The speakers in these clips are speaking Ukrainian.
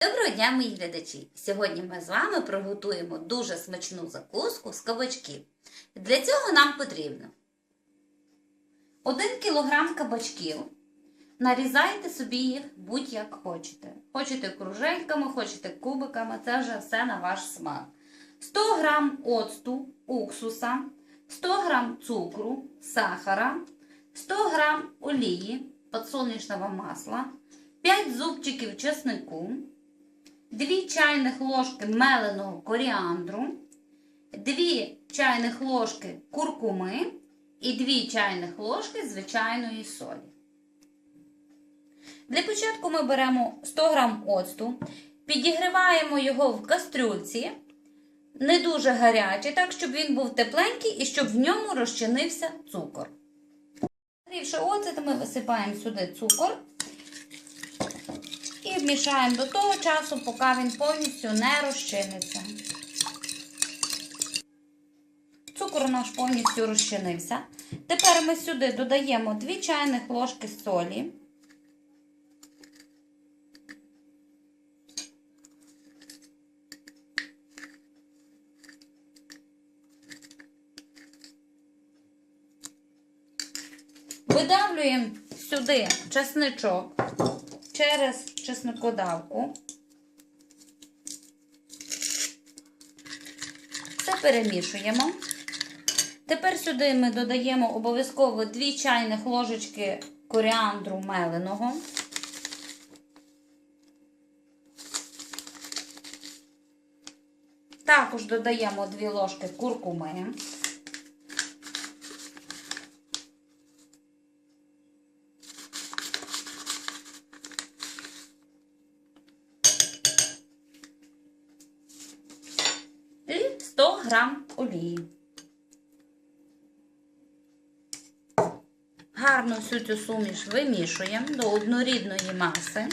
Доброго дня, мої глядачі! Сьогодні ми з вами приготуємо дуже смачну закуску з кабачків. Для цього нам потрібно 1 кг кабачків. Нарізайте собі їх будь-як хочете. Хочете кружельками, хочете кубиками, це вже все на ваш смак. 100 г оцту, уксуса, 100 г цукру, сахара, 100 г олії, підсолнечного масла, 5 зубчиків чеснику, 2 чайних ложки меленого коріандру, 2 чайних ложки куркуми і 2 чайних ложки звичайної солі. Для початку ми беремо 100 г оцту, підігріваємо його в кастрюльці, не дуже гарячий, так, щоб він був тепленький і щоб в ньому розчинився цукор. Нагрівши оцет, ми висипаємо сюди цукор і вмішаємо до того часу, поки він повністю не розчиниться. Цукор наш повністю розчинився. Тепер ми сюди додаємо 2 чайних ложки солі. Видавлюємо сюди чесничок через чесникодавку. Все перемішуємо. Тепер сюди ми додаємо обов'язково 2 чайних ложечки коріандру меленого. Також додаємо 2 ложки куркуми. І 100 г олії. Гарно всю цю суміш вимішуємо до однорідної маси.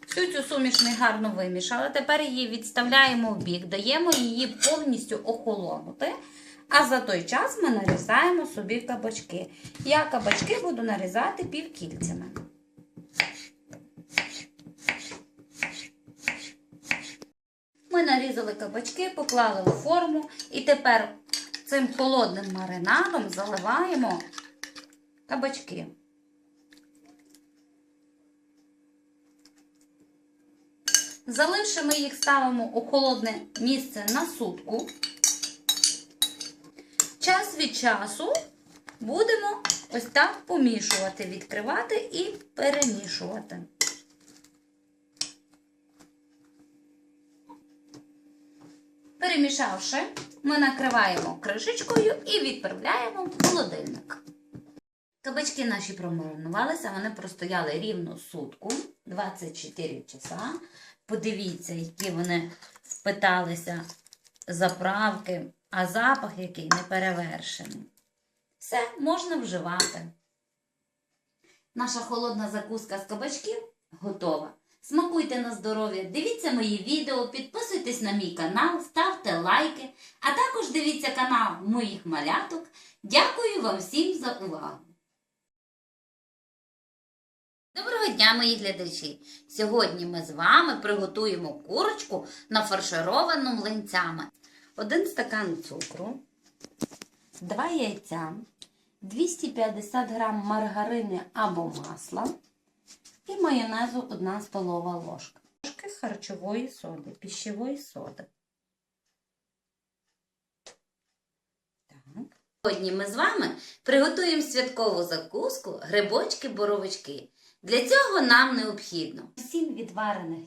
Всю цю суміш ми гарно вимішали. Тепер її відставляємо в бік, даємо її повністю охолонути. А за той час ми нарізаємо собі кабачки. Я кабачки буду нарізати півкільцями. Ми нарізали кабачки, поклали у форму і тепер цим холодним маринадом заливаємо кабачки. Заливши, ми їх ставимо у холодне місце на сутку. Час від часу будемо ось так помішувати, відкривати і перемішувати. Перемішавши, ми накриваємо кришечкою і відправляємо в холодильник. Кабачки наші промаринувалися, вони простояли рівно сутку, 24 часа. Подивіться, які вони впиталися заправки, а запах який неперевершений. Все, можна вживати. Наша холодна закуска з кабачків готова. Смакуйте на здоров'я, дивіться мої відео, підписуйтесь на мій канал, ставте лайки, а також дивіться канал моїх маляток. Дякую вам всім за увагу! Доброго дня, мої глядачі! Сьогодні ми з вами приготуємо курочку нафаршировану млинцями. 1 стакан цукру, 2 яйця, 250 г маргарини або масла і майонезу 1 столова ложка. Ложки харчової соди, пищевої соди. Сьогодні ми з вами приготуємо святкову закуску грибочки-боровички. Для цього нам необхідно 7 відварених